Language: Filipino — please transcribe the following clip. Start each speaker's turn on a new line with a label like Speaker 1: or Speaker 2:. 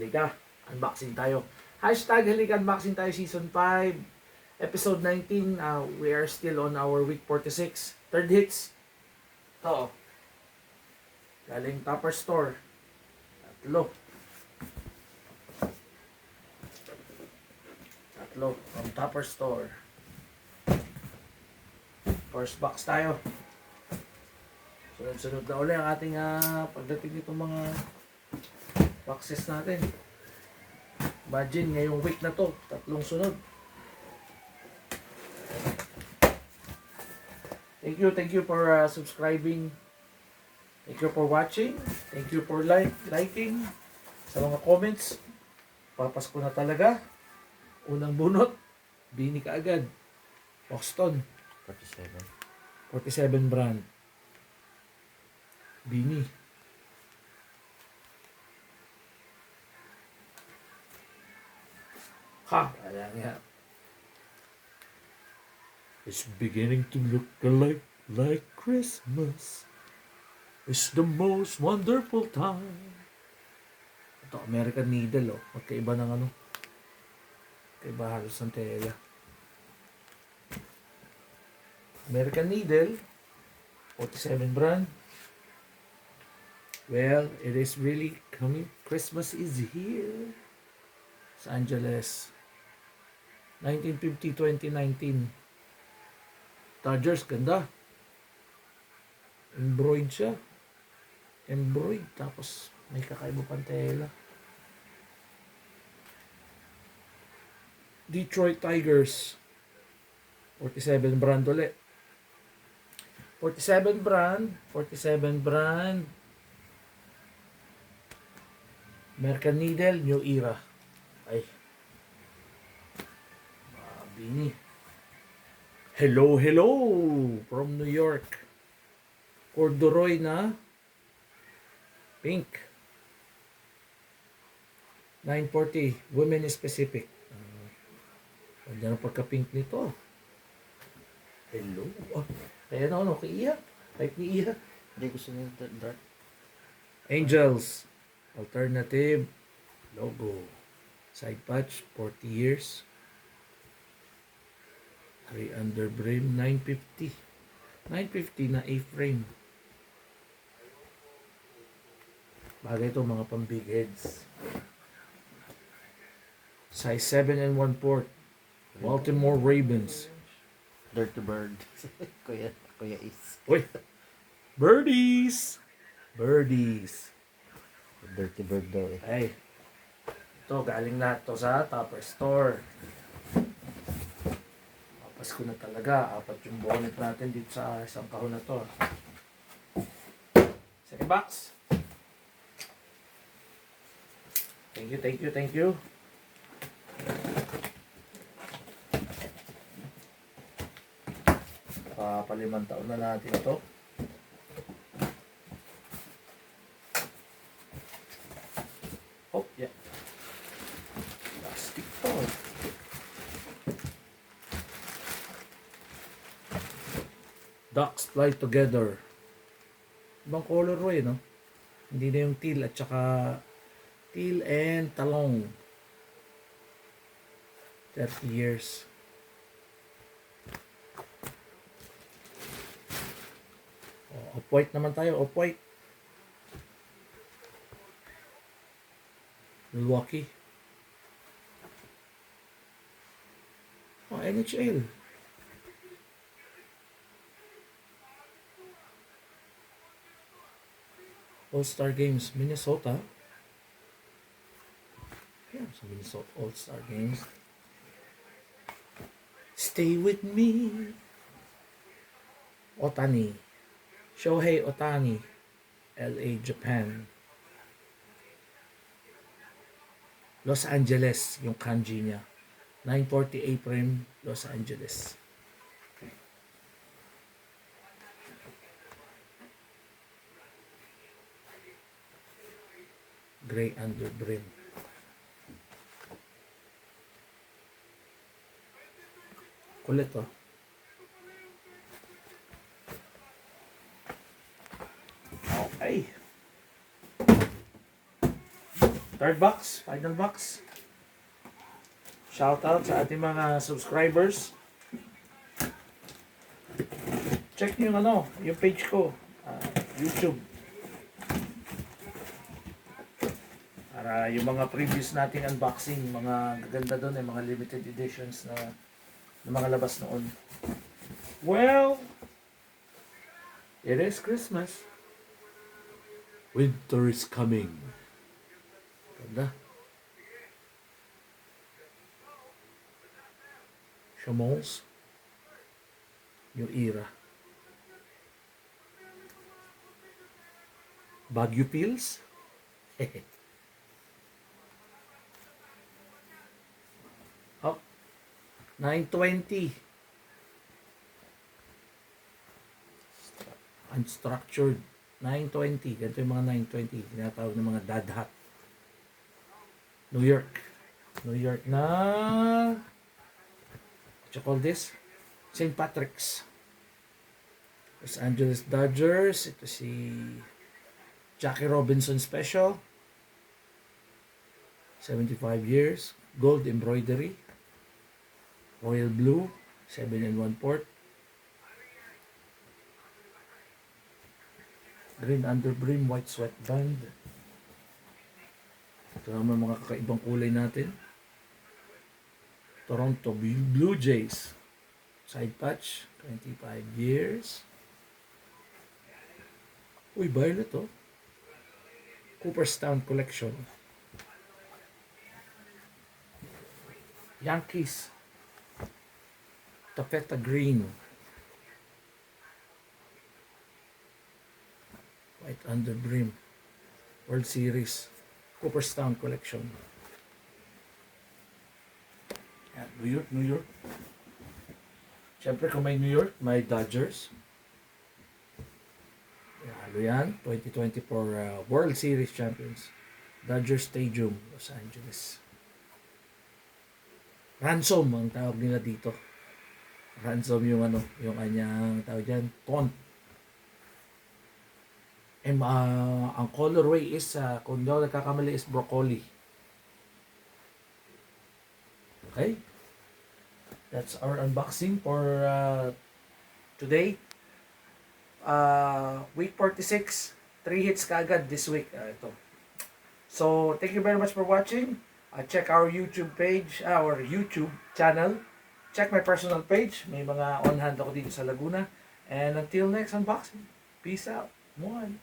Speaker 1: Halika, unboxing tayo. Hashtag Halika Unboxing tayo Season 5, Episode 19. We are still on our week 46. Third hits. Ito. Galing Tupper Store. Tatlo from Tupper Store. First box tayo. Sunod-sunod na uli ang ating pagdating nitong mga boxes natin. Imagine, ngayong week na to, tatlong sunod. Thank you for subscribing. Thank you for watching. Thank you for liking. Sa mga comments, papasko na talaga. Unang bunot, Bini ka agad. Boston. 47 brand. Bini. Ha, ayan nga. It's beginning to look like Christmas. It's the most wonderful time. Ito, American Needle, oh. Magkaiba ng ano. Magkaiba halos ng tela. American Needle, 47 brand. Well, it is really coming. Christmas is here. Los Angeles. 1950-2019. Dodgers, ganda. Embroid siya. Embroid. Tapos may kakaiba pang tela. Detroit Tigers. 47 brand ulit. 47 brand. American Needle, New Era. Ay. Bini. Hello from New York. Corduroy na pink. 940, women specific. Ganda na pagka-pink nito. Hello. Kaya na ano, kay Iha. Type ni Iha.
Speaker 2: Hindi gusto niya dark.
Speaker 1: Angels. Alternative. Logo. Side patch, 40 years. 3 under brim, 950. 950 na A-frame. Bagay ito mga pang big heads. Size 7 and 1/4. Baltimore Ravens.
Speaker 2: Dirty Bird. Kuya Is.
Speaker 1: Uy! Birdies!
Speaker 2: Dirty Bird daw eh.
Speaker 1: Ay. Ito, galing lahat to sa Tupper Store. Pasko na talaga. 4 yung bonnet natin dito sa isang kahon na to. Second box. Thank you. Palimang taon na natin ito. Oh, yeah. Plastic to. Ducks fly together. Ibang color no? Hindi na yung teal at saka teal and talong. 30 years. Off-white naman tayo, off-white. Milwaukee. NHL. All-Star Games, Minnesota. Yeah, sa Minnesota All-Star Games. Stay with me. Otani. Shohei Otani. LA, Japan. Los Angeles, yung kanji niya. 940 A-frame, Los Angeles. Gray under brim. Kulit oh. Okay. Third box, final box. Shout out sa ating mga subscribers. Check niyo yung yung page ko, YouTube. Para yung mga previous nating unboxing, mga gaganda doon, mga limited editions na mga labas noon. Well, it is Christmas. Winter is coming. Ganda. Chamons. New era. Baguio Pills. Oh, 920. Unstructured. 920. Ganito yung mga 920. Tinatawag ng mga dad hat. New York. New York na... What you call this? St. Patrick's. Los Angeles Dodgers. Ito si Jackie Robinson Special. 75 years. Gold embroidery. Royal Blue. 7-in-1 port. Green underbrim, white sweatband. Ito naman mga kakaibang kulay natin. Toronto Blue Jays. Side patch, 25 years. Uy, violet oh. Cooperstown Collection. Yankees. Taffeta Green. White underbrim. World Series. Cooperstown Collection. Yan, New York, New York. Siyempre kung may New York, may Dodgers. Halo yan. 2024 World Series Champions. Dodger Stadium, Los Angeles. Ransom ang tawag nila dito. Ransom yung yung kanyang tawag dyan, font. Ang colorway is, kung daw nagkakamali, is broccoli. Okay? That's our unboxing for today. Week 46. 3 hits kaagad this week. Ito. So, thank you very much for watching. Check our YouTube page, our YouTube channel. Check my personal page. May mga on-hand ako dito sa Laguna. And until next unboxing. Peace out. One.